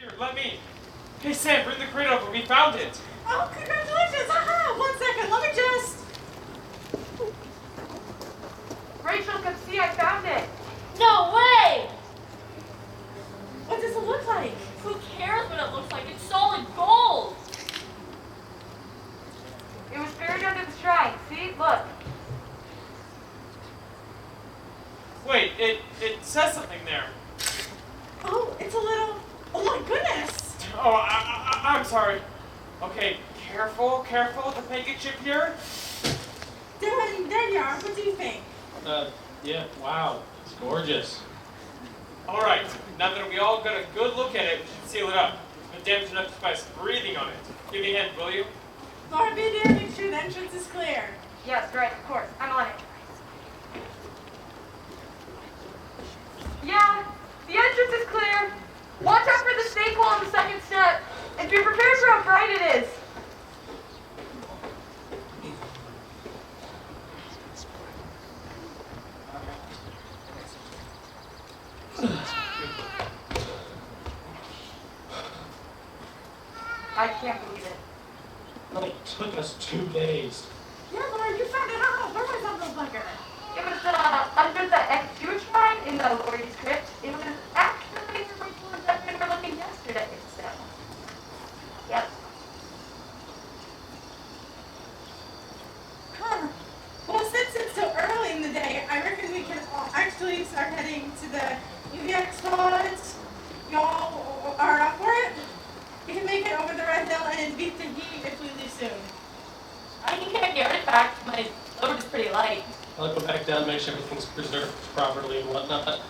Here, let me. Hey, Sam, bring the crate over. We found it. Oh, congratulations! Haha! 1 second, let me just... Rachel, come see, I found it. No way! What does it look like? Who cares what it looks like? It's solid gold! It was buried under the shrine. See? Look. Wait, it says something there. Oh, it's a little... Oh my goodness! Oh, I'm sorry. Okay, careful with the pancake chip here. There you are. What do you think? Yeah, wow. It's gorgeous. All right, now that we all got a good look at it, we should seal it up. It's been damaged enough just by us breathing on it. Give me a hand, will you? Laura, be there, make sure the entrance is clear. Yes, right, of course. I'm on it. Yeah, the entrance is clear. Watch out for the snake hole on the second step. And be prepared for how bright it is. I can't believe it. It only took us 2 days. Yeah, Laura, you found it out. Where was that little bugger? It was under the X2 shrine in the Lord's crypt. It was actually where we were looking yesterday. So, yep. Huh. Well, since it's so early in the day, I reckon we can actually start heading to the UVX spots. Y'all are up for it? We can make it over the Red Hill and beat the heat if we leave soon. I can carry the artifact. My load is pretty light. I'll go back down, make sure everything's preserved properly and whatnot.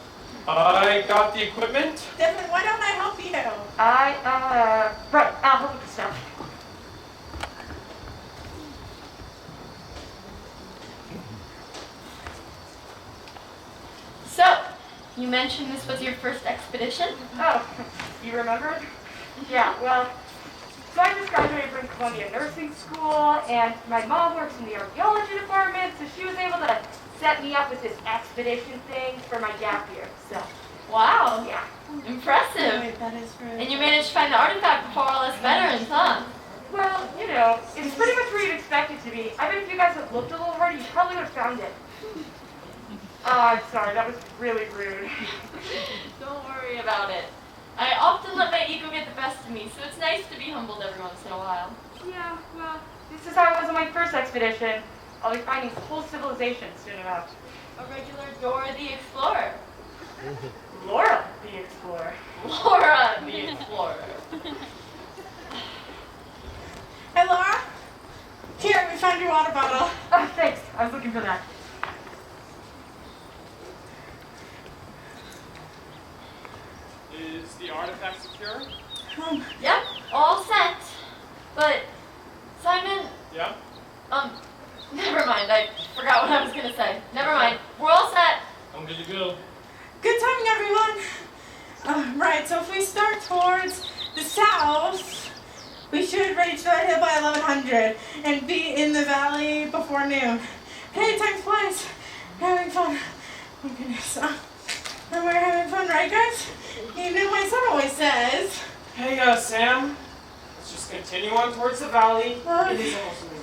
I got the equipment. Devin, why don't I help you? Right, I'll help with the stuff. So, you mentioned this was your first expedition? Oh, you remember? Yeah, well, so I just graduated from Columbia Nursing School, and my mom works in the archaeology department, so she was able to set me up with this expedition thing for my gap year, so. Wow. Yeah. Impressive. Wait, that is rude. And you managed to find the artifact before all us veterans, huh? Well, you know, it's pretty much where you'd expect it to be. I bet if you guys had looked a little harder, you probably would have found it. I'm sorry, that was really rude. Don't worry about it. I often let my ego get the best of me, so it's nice to be humbled every once in a while. Yeah, well, this is how it was on my first expedition. I'll be finding whole civilizations soon enough. A regular Dora the Explorer. Laura, the explorer. Laura the Explorer. Hey, Laura. Here, we found your water bottle. Oh, thanks. I was looking for that. Is the artifact secure? Yep, all set. But, Simon, Yeah? never mind. I forgot what I was going to say. Never mind. We're all set. I'm good to go. Good timing, everyone. Right, so if we start towards the south, we should reach the Red Hill by 1100 and be in the valley before noon. Hey, time flies. We're having fun. Oh, goodness. And we're having fun, right, guys? You know, my son always says. Hey, Sam. Let's just continue on towards the valley. Okay. It is almost noon.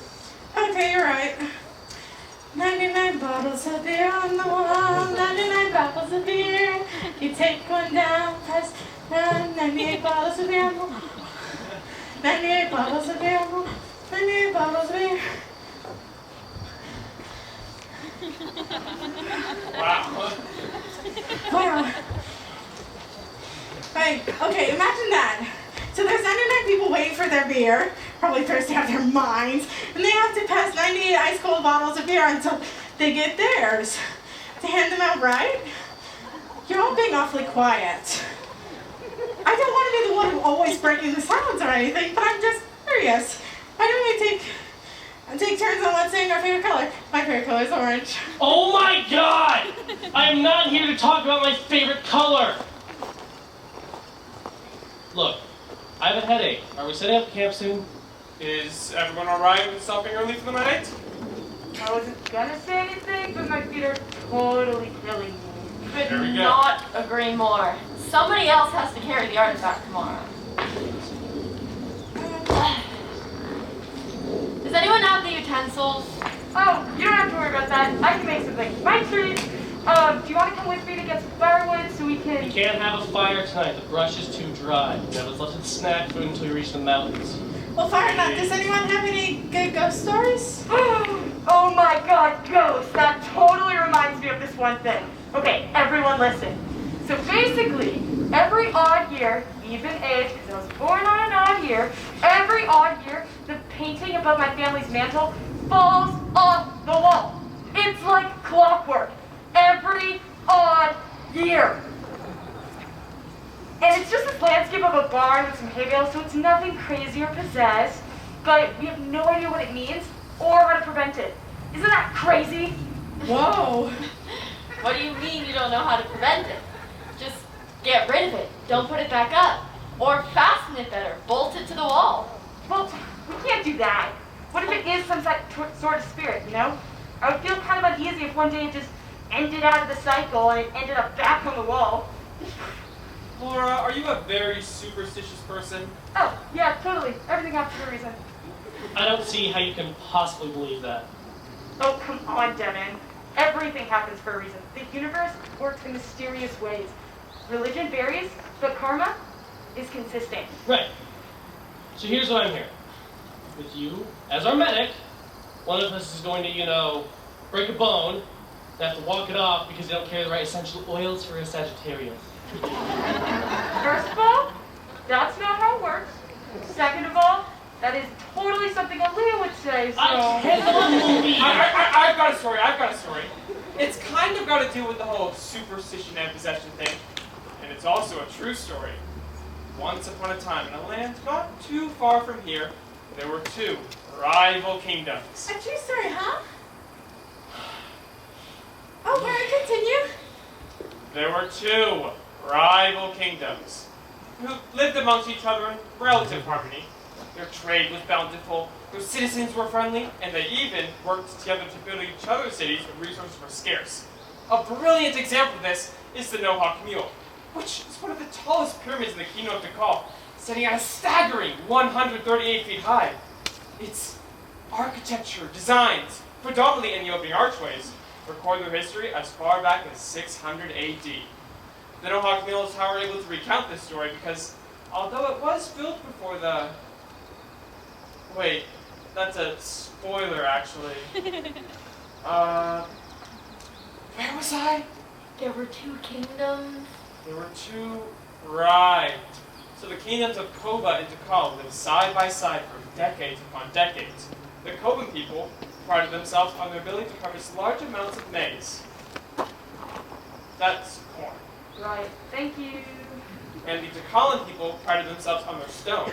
Okay, you're right. 99 bottles of beer on the wall, 99 bottles of beer. You take one down, press 98 bottles of beer on the wall. 98 bottles of beer on the wall, 98 bottles of beer. Wow. Wow. Right, okay, imagine that. So there's 99 people waiting for their beer, probably thirsty out of their minds, and they have to pass 98 ice cold bottles of beer until they get theirs. To hand them out, right? You're all being awfully quiet. I don't want to be the one who always breaking the silence or anything, but I'm just curious. Why don't we take turns on what's saying our favorite color? My favorite color is orange. Oh my god! I am not here to talk about my favorite color! Look, I have a headache. Are we setting up camp soon? Is everyone alright with stopping early for the night? I wasn't gonna say anything, but my feet are totally killing me. Could There we go. not agree more. Somebody else has to carry the artifact tomorrow. utensils? Oh, you don't have to worry about that. I can make some things. My treat. Do you want to come with me to get some firewood so we can... We can't have a fire tonight. The brush is too dry. Now let's let it snack food until we reach the mountains. Well, Fire Nut, does anyone have any good ghost stories? Oh my god, ghosts! That totally reminds me of this one thing. Okay, everyone listen. So basically, every odd year, even age, because I was born on an odd year, every odd year, the painting above my family's mantle falls off the wall. It's like clockwork. Every odd year. And it's just this landscape of a barn with some hay bales, so it's nothing crazy or possessed, but we have no idea what it means or how to prevent it. Isn't that crazy? Whoa. What do you mean you don't know how to prevent it? Just get rid of it. Don't put it back up. Or fasten it better. Bolt it to the wall. Well, we can't do that. What if it is some sort of spirit, you know? I would feel kind of uneasy if one day it just ended out of the cycle and it ended up back on the wall. Laura, are you a very superstitious person? Oh, yeah, totally. Everything happens for a reason. I don't see how you can possibly believe that. Oh, come on, Devin. Everything happens for a reason. The universe works in mysterious ways. Religion varies, but karma is consistent. Right. So here's what I'm hearing. With you as our medic, one of us is going to, break a bone and have to walk it off because they don't carry the right essential oils for a Sagittarius. First of all, that's not how it works. Second of all, that is totally something a Leo would say, so... I've got a story. It's kind of got to do with the whole superstition and possession thing. And it's also a true story. Once upon a time, in a land not too far from here, there were two rival kingdoms. A true story, huh? Oh, can I continue? There were two rival kingdoms who lived amongst each other in relative harmony. Their trade was bountiful, their citizens were friendly, and they even worked together to build each other's cities when resources were scarce. A brilliant example of this is the No-Hawk Mule, which is one of the tallest pyramids in the kingdom of Tikal, standing at a staggering 138 feet high. Its architecture, designs, predominantly in the opening archways, record their history as far back as 600 AD. The No-Hawk Mule is how we're able to recount this story because, although it was built before the... Wait, that's a spoiler, actually. Where was I? There were two kingdoms. There were two... Right. So the kingdoms of Koba and Tikal lived side by side for decades upon decades. The Koban people prided themselves on their ability to harvest large amounts of maize. That's corn. Right, thank you. And the Tikalan people prided themselves on their stone.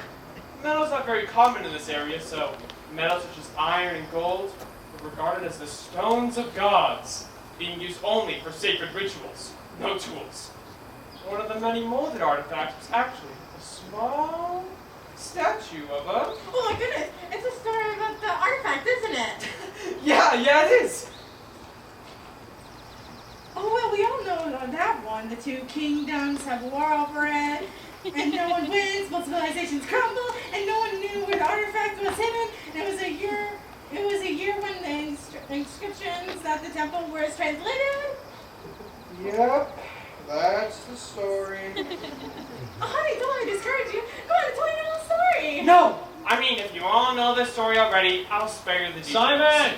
Metal is not very common in this area, so metals such as iron and gold were regarded as the stones of gods, being used only for sacred rituals, no tools. One of the many molded artifacts was actually a small statue of a... Oh my goodness, it's a story about the artifact, isn't it? Yeah, it is! Oh, well, we all know that one. The two kingdoms have war over it, and no one wins, both civilizations crumble, and no one knew where the artifact was hidden. And it was a year when the inscriptions at the temple were translated. Yep, that's the story. Oh, honey, don't let me discourage you. Go on, tell me your little story. No! I mean, if you all know this story already, I'll spare you the details. Simon!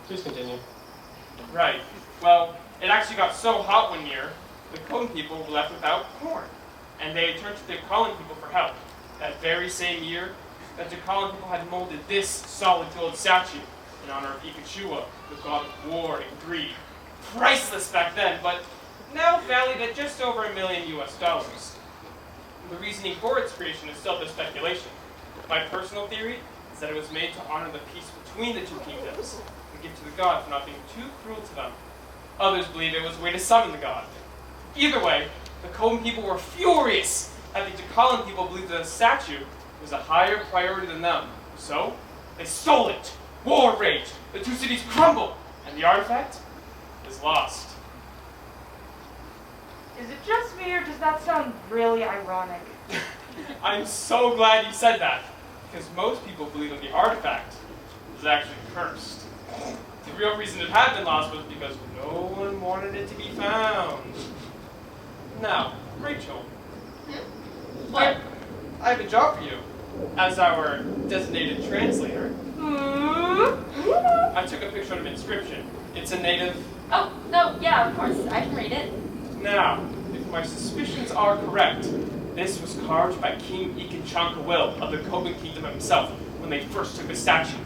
Please continue. Right. Well, it actually got so hot one year, the Koban people were left without corn. And they turned to the Tikalan people for help. That very same year, the Tikalan people had molded this solid gold statue in honor of Ikechua, the god of war and greed. Priceless back then, but now valued at just over $1 million US. The reasoning for its creation is still just speculation. My personal theory is that it was made to honor the peace between the two kingdoms and give to the god for not being too cruel to them. Others believe it was a way to summon the god. Either way, the Koban people were furious that the Tikalan people believed that the statue was a higher priority than them. So, they stole it. War raged. The two cities crumbled, and the artifact is lost. Is it just me, or does that sound really ironic? I'm so glad you said that, because most people believe that the artifact is was actually cursed. The real reason it had been lost was because no one wanted it to be found. Now, Rachel, What? I have a job for you. As our designated translator, I took a picture of an inscription. It's a native. Oh, no, yeah, of course. I can read it. Now, if my suspicions are correct, this was carved by King Ikachankawil of the Koban Kingdom himself when they first took the statue.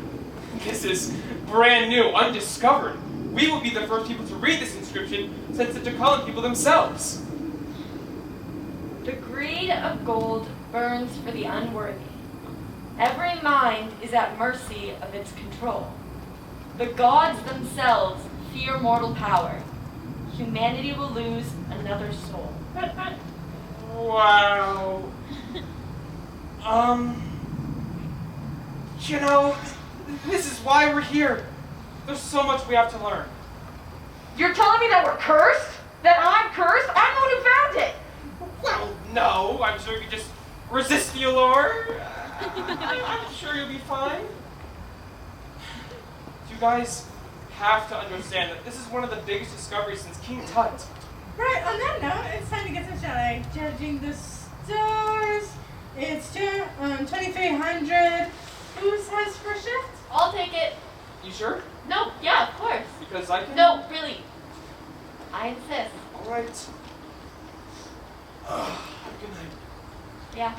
This is brand new, undiscovered. We will be the first people to read this inscription since the Takalan people themselves. The greed of gold burns for the unworthy. Every mind is at mercy of its control. The gods themselves fear mortal power. Humanity will lose another soul. Wow. You know, this is why we're here. There's so much we have to learn. You're telling me that we're cursed? That I'm cursed? I'm the one who found it. Well, no, I'm sure you could just resist the allure. I'm sure you'll be fine. You guys have to understand that this is one of the biggest discoveries since King Tut. Right, on that note, it's time to get some shot. Judging the stars. It's 2300. Who has first shift? I'll take it. You sure? No, yeah, of course. Because I can... No, really. I insist. All right. Good night. Yeah.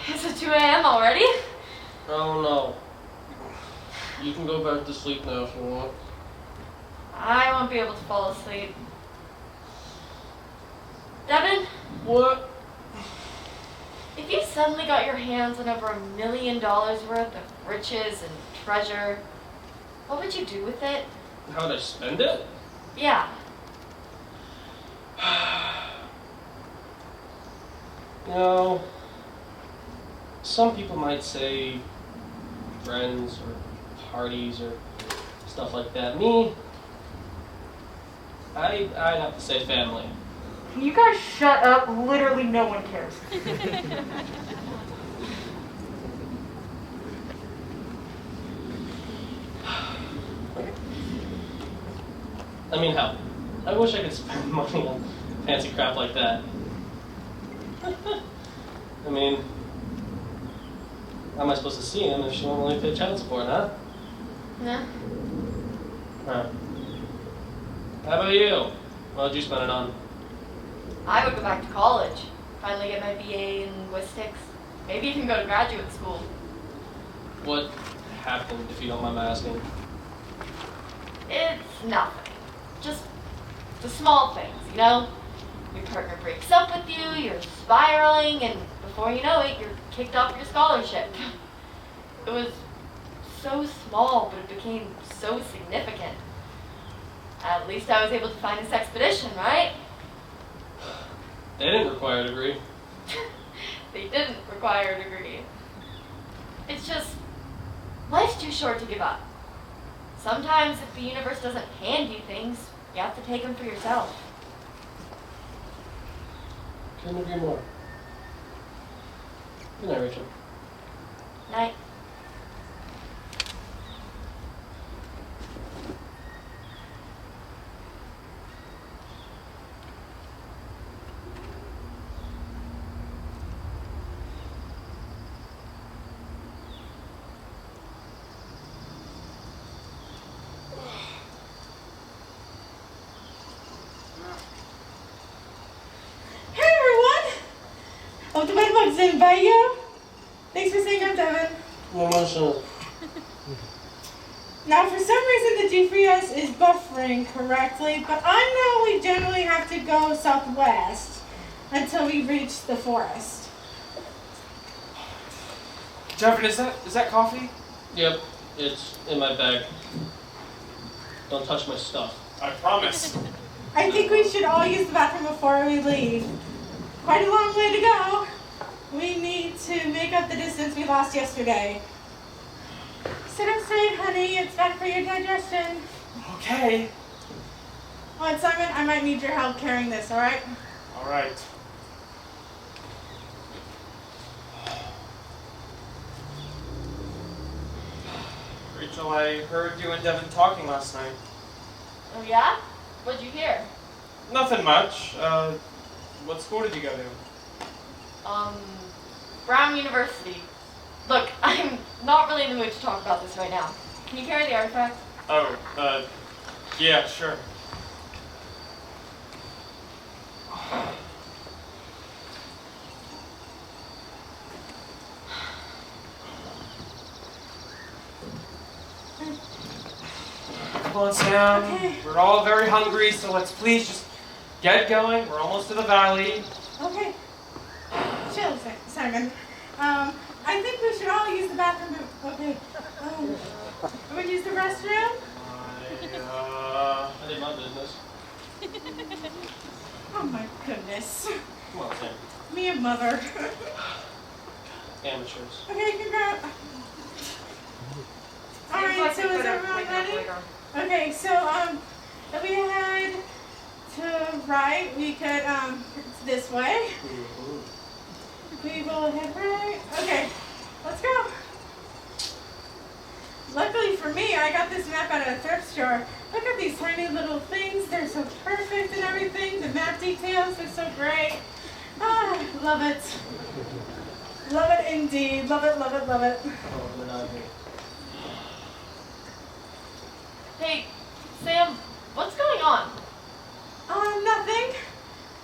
Is it 2 a.m. already? Oh no. You can go back to sleep now if you want. I won't be able to fall asleep. Devin, What? if you suddenly got your hands on over $1 million worth of riches and treasure, what would you do with it? How'd I spend it? Yeah. You know, some people might say friends or parties or stuff like that. Me, I'd have to say family. Can you guys shut up? Literally no one cares. I mean, hell, I wish I could spend money on fancy crap like that. I mean, how am I supposed to see him if she won't really pay child support, huh? Nah. Huh. How about you? What would you spend it on? I would go back to college. Finally get my BA in linguistics. Maybe even go to graduate school. What happened, if you don't mind my asking? It's nothing. Just the small things, you know? Your partner breaks up with you, you're spiraling, and before you know it, you're kicked off your scholarship. It was so small, but it became so significant. At least I was able to find this expedition, right? They didn't require a degree. They didn't require a degree. It's just, life's too short to give up. Sometimes if the universe doesn't hand you things, you have to take them for yourself. Couldn't agree more. Good night, Rachel. Night. Oh, the bedbugs didn't bite you? Thanks for saying up, Devin. Now, for some reason, the GPS is buffering correctly, but I know we generally have to go southwest until we reach the forest. Devin, is that coffee? Yep, it's in my bag. Don't touch my stuff. I promise. I think we should all use the bathroom before we leave. Quite a long way to go. We need to make up the distance we lost yesterday. Sit up straight, honey. It's bad for your digestion. Okay. Oh, and Simon, I might need your help carrying this, all right? All right. Rachel, I heard you and Devin talking last night. Oh yeah? What'd you hear? Nothing much. What school did you go to? Brown University. Look, I'm not really in the mood to talk about this right now. Can you carry the artifact? Oh, yeah, sure. Come on, Sam. Okay. We're all very hungry, so let's please just get going. We're almost to the valley. Okay. Chill, Simon. I think we should all use the bathroom. Okay. We're gonna use the restroom? I did my business. Oh my goodness. Come on, Sam. Me and Mother. Amateurs. Okay, congrats. Alright, so is everyone ready? Okay, so if we head to right, we could it's this way. We will head right. Okay, let's go. Luckily for me, I got this map at a thrift store. Look at these tiny little things. They're so perfect and everything. The map details are so great. Ah, love it. Love it indeed. Love it, love it, love it. Oh, we're not here. Hey, Sam, what's going on? Nothing.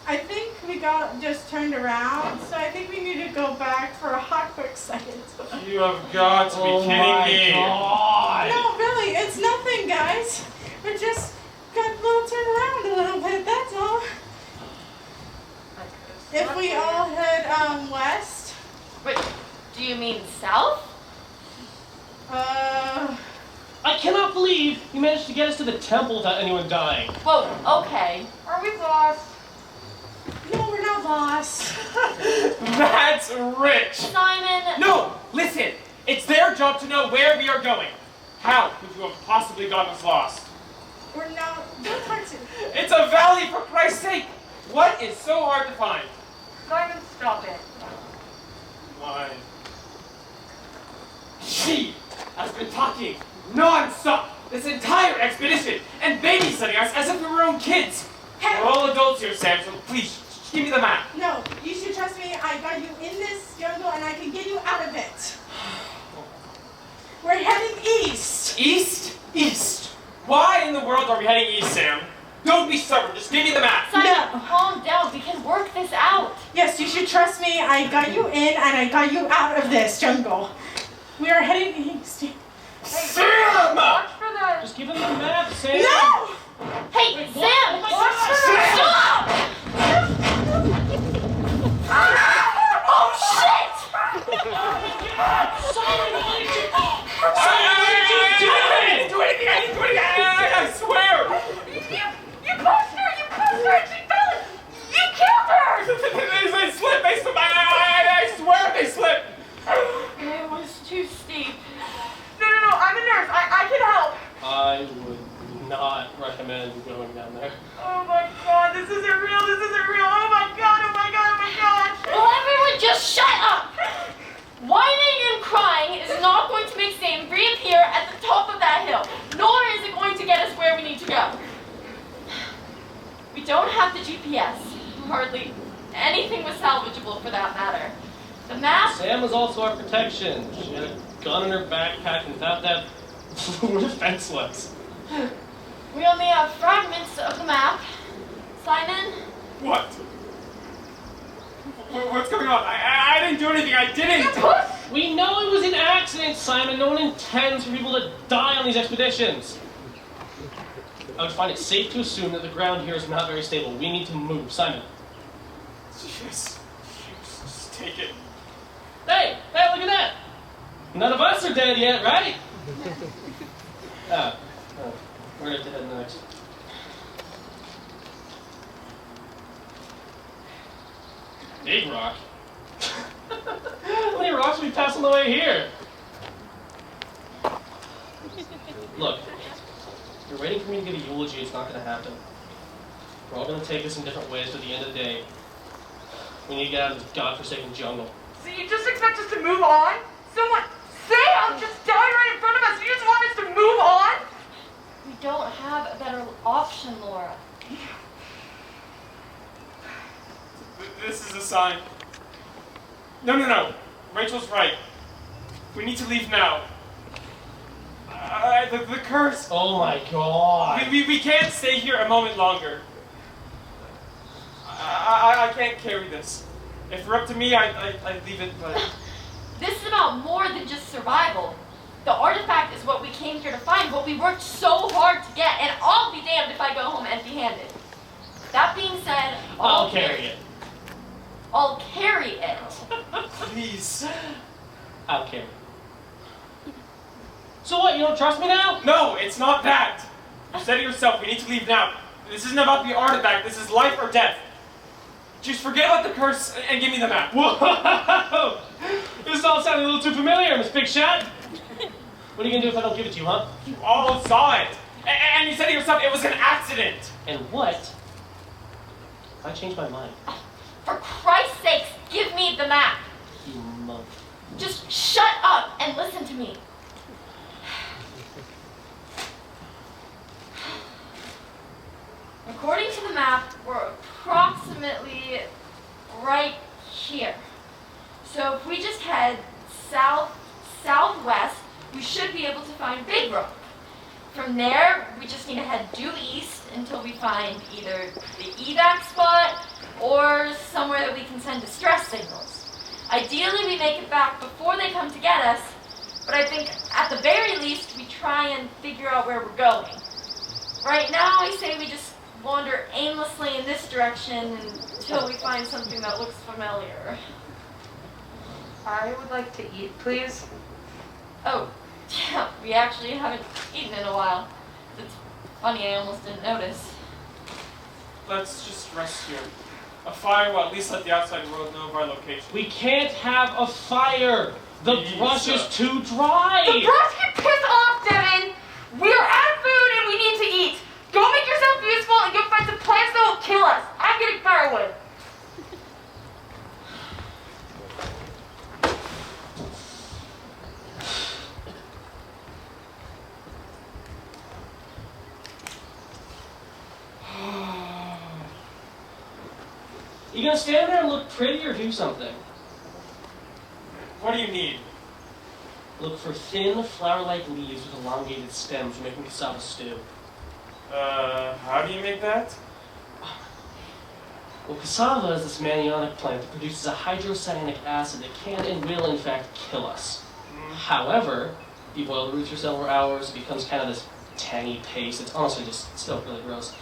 I think we got just turned around, so I think we need to go back for a hot quick second. You have got to be Oh kidding my me. God. No, really, it's nothing, guys. We just got a little turned around a little bit, that's all. If we all head west, Wait, do you mean south? I cannot believe you managed to get us to the temple without anyone dying. Whoa, okay. Are we lost? no, we're not lost. That's rich. Simon. No, listen. It's their job to know where we are going. How could you have possibly gotten us lost? We're not, don't talk to It's a valley, for Christ's sake. What is so hard to find? Simon, stop it. Why? She has been talking non-stop this entire expedition and babysitting us as if we were own kids. Hey. We're all adults here, Sam, so please, just give me the map. No, you should trust me. I got you in this jungle and I can get you out of it. We're heading east. East? East. Why in the world are we heading east, Sam? Don't be stubborn, just give me the map. Simon, No. calm down. We can work this out. Yes, you should trust me. I got you in and I got you out of this jungle. We are heading east. Sam! Watch for the... Just give him the map, Sam. No! Hey, Sam! God. Stop! Oh, shit! Simon, what did you do? I didn't do anything! I didn't do anything! I swear! You pushed her! You pushed her and she fell! You killed her! They slipped! They slipped! I swear they slipped! It was too steep. No, I'm a nurse. I can help. I would not recommend going down there. Oh my god, this isn't real. This isn't real. Oh my god, oh my god, oh my god. Will everyone just shut up? Whining and crying is not going to make Sam reappear at the top of that hill, nor is it going to get us where we need to go. We don't have the GPS. Hardly anything was salvageable for that matter. The map... Sam was also our protection. She had a gun in her backpack, and without that, we're defenseless. We only have fragments of the map. Simon? What? What's going on? I didn't do anything. I didn't. We know it was an accident, Simon. No one intends for people to die on these expeditions. I would find it safe to assume that the ground here is not very stable. We need to move. Simon. Yes. Just take it. Hey, look at that. None of us are dead yet, right? We're going to head next. Big rock. many rocks we passed on the way here? Look, if you're waiting for me to give a eulogy, it's not going to happen. We're all going to take this in different ways, but at the end of the day, we need to get out of this godforsaken jungle. So you just expect us to move on? Someone, Sam just died right in front of us. You just want us to move on? We don't have a better option, Laura. This is a sign. No. Rachel's right. We need to leave now. The curse. Oh my god. We can't stay here a moment longer. I can't carry this. If it were up to me, I'd leave it, but... This is about more than just survival. The artifact is what we came here to find, what we worked so hard to get, and I'll be damned if I go home empty-handed. That being said, I'll carry it. I'll carry it. Please. I'll carry it. So what, you don't trust me now? No, it's not that. You said it yourself, we need to leave now. This isn't about the artifact, this is life or death. Just forget about the curse and give me the map. Whoa! This is all sounding a little too familiar, Miss Big Shot. What are you gonna do if I don't give it to you, huh? You all saw it. And you said it yourself, it was an accident. And what? If I change my mind. For Christ's sakes, give me the map. You mother. Just shut up and listen to me. According to the map, we're approximately right here. So if we just head southwest, we should be able to find Big Rock. From there, we just need to head due east until we find either the evac spot or somewhere that we can send distress signals. Ideally, we make it back before they come to get us, but I think at the very least, we try and figure out where we're going. Right now, I say we just wander aimlessly in this direction until we find something that looks familiar. I would like to eat, please. Oh, yeah, we actually haven't eaten in a while. It's funny, I almost didn't notice. Let's just rest here. A fire will at least let the outside world know of our location. We can't have a fire. The Please, brush is too dry. The brush can piss off, Devin! We're out of food and we need to eat! Go make yourself useful and go find some plants that will kill us! I'm getting firewood! You gonna stand there and look pretty or do something? What do you need? Look for thin, flower-like leaves with elongated stems for making cassava stew. How do you make that? Well, cassava is this manionic plant that produces a hydrocyanic acid that can and will, in fact, kill us. However, if you boil the roots for several hours, it becomes kind of this tangy paste. It's honestly just still really gross.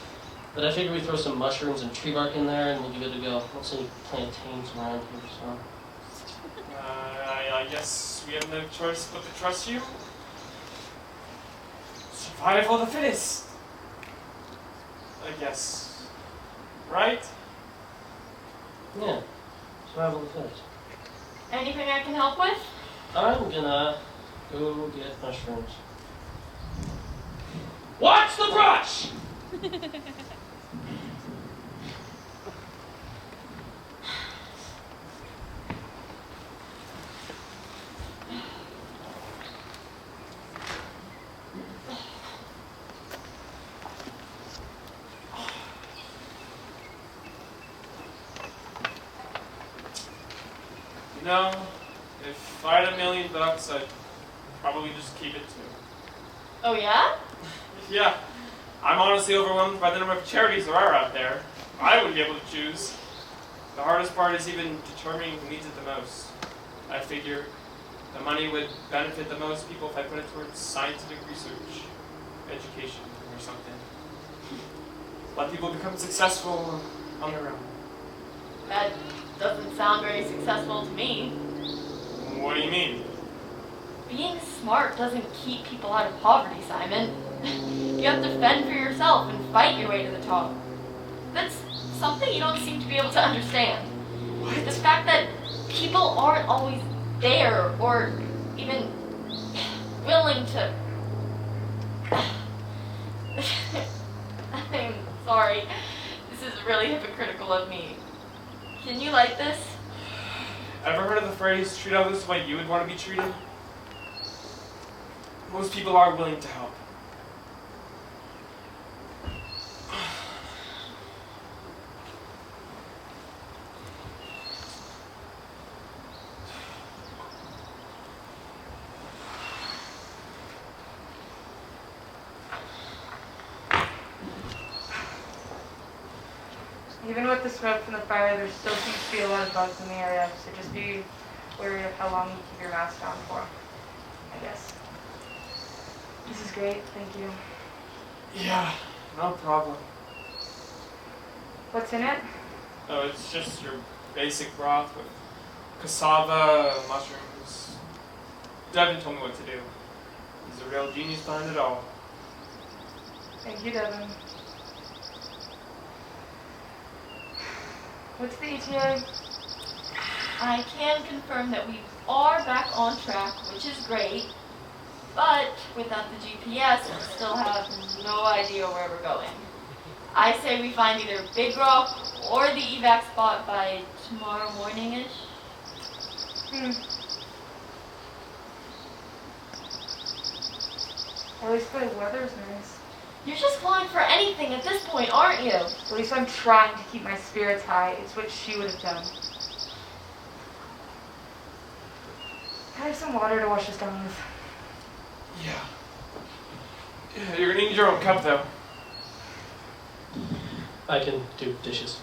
But I figure we throw some mushrooms and tree bark in there and we'll be good to go. I don't see any plantains around here, so... I guess we have no choice but to trust you. Survival of the fittest. I guess. Right? Yeah. Survival of the fittest. Anything I can help with? I'm gonna go get mushrooms. Watch the brush! You know, if I had $1 million, I'd probably just keep it too. Oh yeah? Yeah, I'm honestly overwhelmed by the number of charities there are out there. I wouldn't be able to choose. The hardest part is even determining who needs it the most. I figure the money would benefit the most people if I put it towards scientific research, education, or something. Let people become successful on their own. That doesn't sound very successful to me. What do you mean? Being smart doesn't keep people out of poverty, Simon. You have to fend for yourself and fight your way to the top. That's something you don't seem to be able to understand. The fact that people aren't always there or even willing to. I'm sorry. This is really hypocritical of me. Can you like this? Ever heard of the phrase, treat others the way you would want to be treated? Most people are willing to help. Even with the smoke from the fire, there still seems to be a lot of bugs in the area, so just be wary of how long you keep your mask on for, I guess. This is great, thank you. Yeah, no problem. What's in it? Oh, it's just your basic broth with cassava, mushrooms. Devin told me what to do. He's a real genius behind it all. Thank you, Devin. What's the ETA? I can confirm that we are back on track, which is great, but without the GPS, we still have no idea where we're going. I say we find either Big Rock or the evac spot by tomorrow morning-ish. At least the weather's nice. You're just flying for anything at this point, aren't you? At least I'm trying to keep my spirits high. It's what she would have done. Can I have some water to wash this down with? Yeah, you're gonna need your own cup, though. I can do dishes.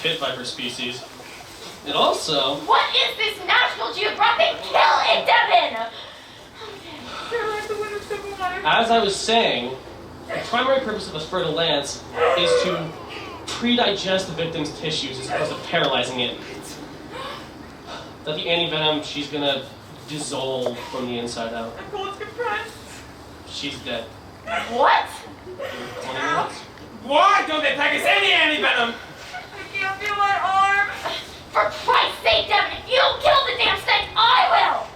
Pit viper species. And also... What is this National Geographic kill in Devon? As I was saying, the primary purpose of a fertile lance is to pre-digest the victim's tissues as opposed to paralyzing it. That the anti-venom, she's gonna dissolve from the inside out. I'm cold compressed. She's dead. What? 20 minutes? Why don't they pack us any anti-venom? I can't feel my arm. For Christ's sake, Devin, if you don't kill the damn snake, I will!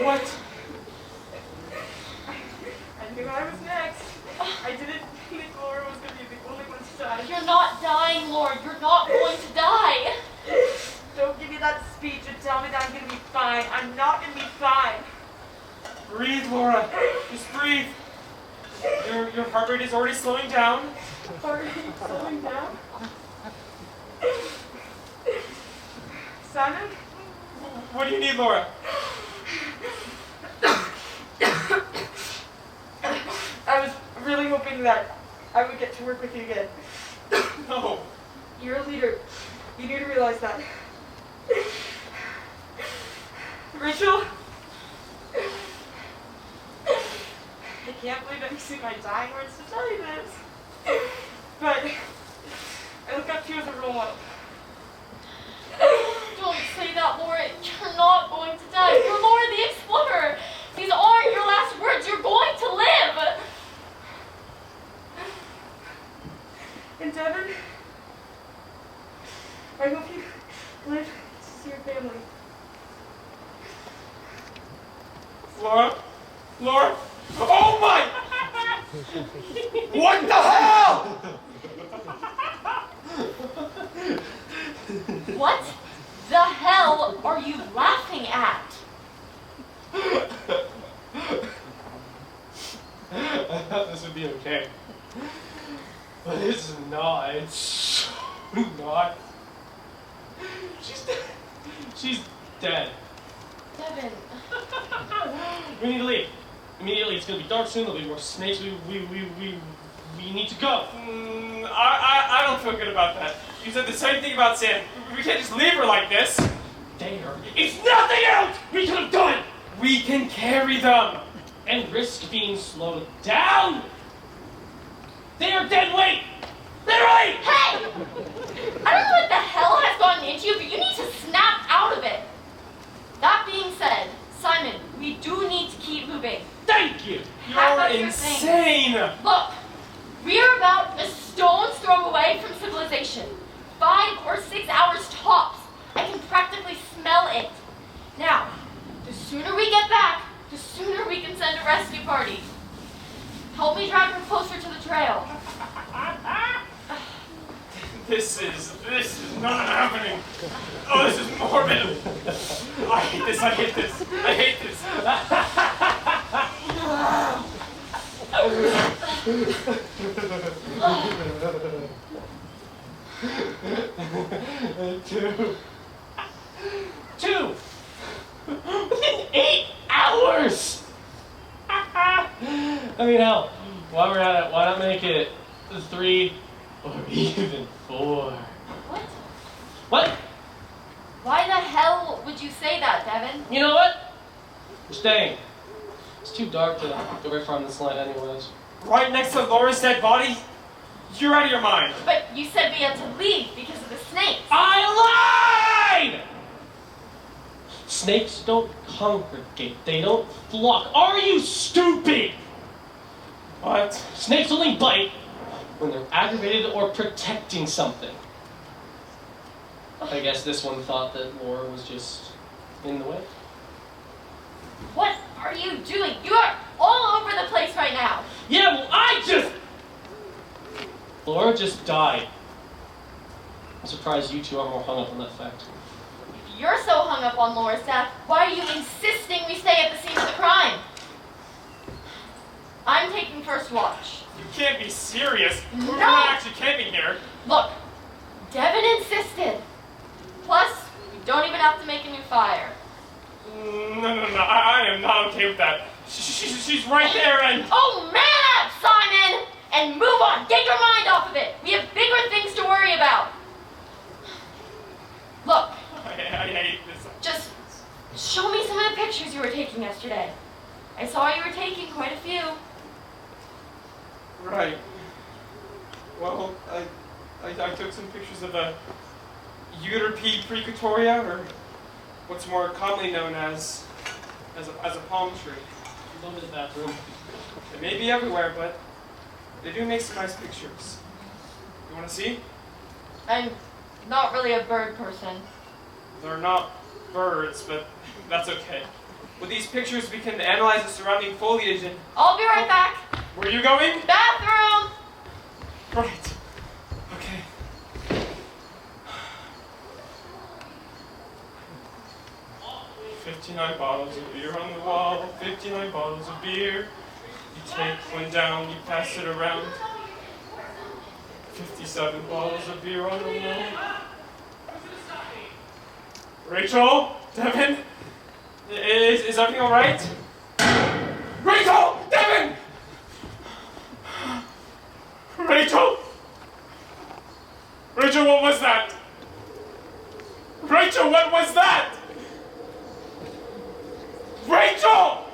What? I knew I was next. I didn't think Laura was going to be the only one to die. You're not dying, Lord. You're not going to die. Don't give me that speech and tell me that I'm going to be fine. I'm not going to be fine. Breathe, Laura. Just breathe. Your heart rate is already slowing down. Heart rate slowing down? Simon? What do you need, Laura? I was really hoping that I would get to work with you again. No. You're a leader. You need to realize that. Rachel? I can't believe I'm using my dying words to tell you this. But I look up to you as a role model. Don't say that, Laura. You're not going to die. You're Laura the Explorer. These aren't your last words. You're going to live. And Devin, I hope you live to see your family. Laura? Laura? Oh my! What the hell? What the hell are you laughing at? this would be okay. But it's not. It's so not. She's dead. She's dead. Devin. We need to leave. Immediately. It's gonna be dark soon. There'll be more snakes. We need to go. I don't feel good about that. You said the same thing about Sam. We can't just leave her like this. There is nothing else we could have done. We can carry them. And risk being slowed down. They are dead weight. Literally. Hey! I don't know what the hell has gotten into you, but you need to snap out of it. That being said, Simon, we do need to keep moving. Thank you. Pack You're up your insane. things. Look, we are about a stone's throw away from civilization. 5 or 6 hours tops. I can practically smell it. Now, the sooner we get back, the sooner we can send a rescue party. Help me drive her closer to the trail. This is not happening. Oh, this is morbid. I hate this. I hate this. I hate this. Two. Within 8 hours. I mean, hell, while we're at it, why not make it 3 or even 4? What? What? Why the hell would you say that, Devin? You know what? We're staying. It's too dark to go very far on this line anyways. Right next to Laura's dead body? You're out of your mind. But you said we had to leave because of the snakes. I lied! Snakes don't congregate. They don't flock. Are you stupid? What? Snakes only bite when they're aggravated or protecting something. I guess this one thought that Laura was just in the way. What are you doing? You are all over the place right now. Yeah, well, Laura just died. I'm surprised you two are more hung up on that fact. If you're so hung up on Laura's death, why are you insisting we stay at the scene of the crime? I'm taking first watch. You can't be serious. No. We're not actually camping here. Look, Devin insisted. Plus, we don't even have to make a new fire. No. I am not okay with that. She's right there and... Oh, man up, Simon! And move on. Get your mind off of it. We have bigger things to worry about. Look, I hate this. just show me some of the pictures you were taking yesterday. I saw you were taking quite a few. Right. Well, I took some pictures of a Euterpe precotoria, or what's more commonly known as a palm tree. Go to the bathroom. They may be everywhere, but they do make some nice pictures. You want to see? I'm not really a bird person. They're not birds, but that's okay. With these pictures, we can analyze the surrounding foliage and... I'll be right back. Where are you going? Bathroom! Right. Okay. 59 bottles of beer on the wall, 59 bottles of beer. You take one down, you pass it around. 57 bottles of beer on the wall. Rachel? Devin? Is everything alright? Rachel! Devin! Rachel? Rachel, what was that? Rachel, what was that? Rachel!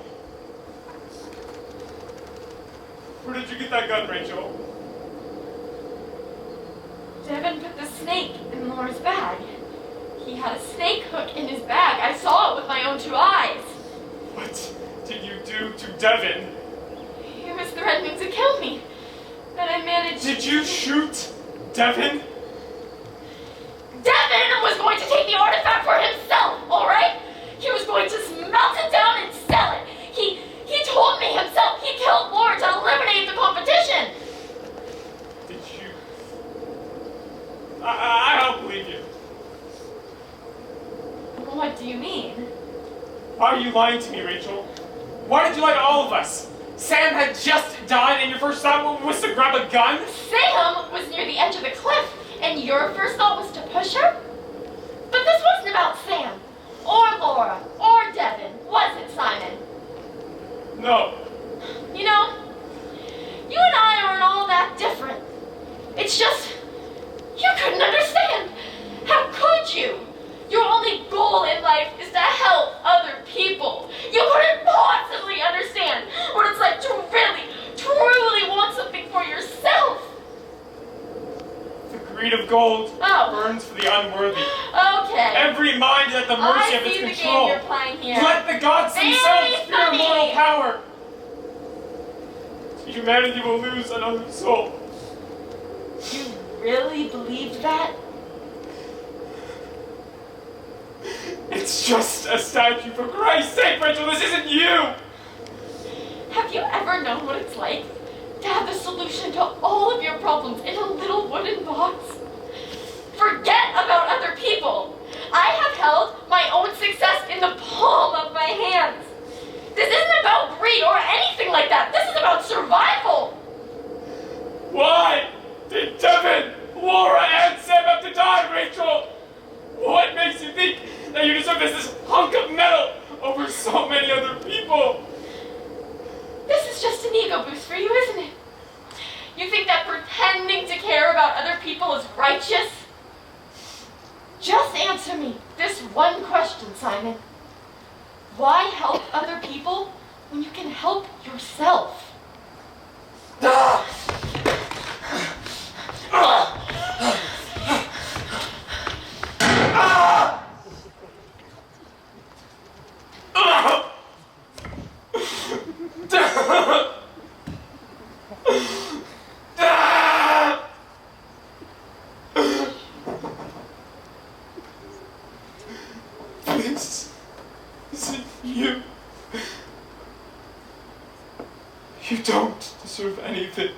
Where did you get that gun, Rachel? Devin put the snake in Laura's bag. He had a snake hook in his bag. I saw it with my own 2 eyes. What did you do to Devin? He was threatening to kill me. But I managed... Did you shoot Devin? Devin was going to take the artifact for himself, alright? He was going to melt it down and sell it. He told me himself he killed Laura to eliminate the competition. Did you? I don't believe you. What do you mean? Why are you lying to me, Rachel? Why did you lie to all of us? Sam had just died and your first thought was to grab a gun? Sam was near the edge of the cliff, and your first thought was to push her? But this wasn't about Sam, or Laura, or Devin, was it, Simon? No. You know, you and I aren't all that different. It's just, you couldn't understand. How could you? Your only goal in life is to help other people. You couldn't possibly understand what it's like to really, truly want something for yourself. The greed of gold burns for the unworthy. Okay. Every mind is at the mercy of its I see the control. game you're playing here. Let the gods themselves fear funny. immortal power. Humanity will lose another soul. You really believed that? It's just a statue, for Christ's sake, Rachel, this isn't you! Have you ever known what it's like to have the solution to all of your problems in a little wooden box? Forget about other people. I have held my own success in the palm of my hands. This isn't about greed or anything like that. This is about survival. Why did Devin, Laura, and Sam have to die, Rachel? What makes you think that you deserve this hunk of metal over so many other people? This is just an ego boost for you, isn't it? You think that pretending to care about other people is righteous? Just answer me this one question, Simon. Why help other people when you can help yourself? This isn't you. You don't deserve anything.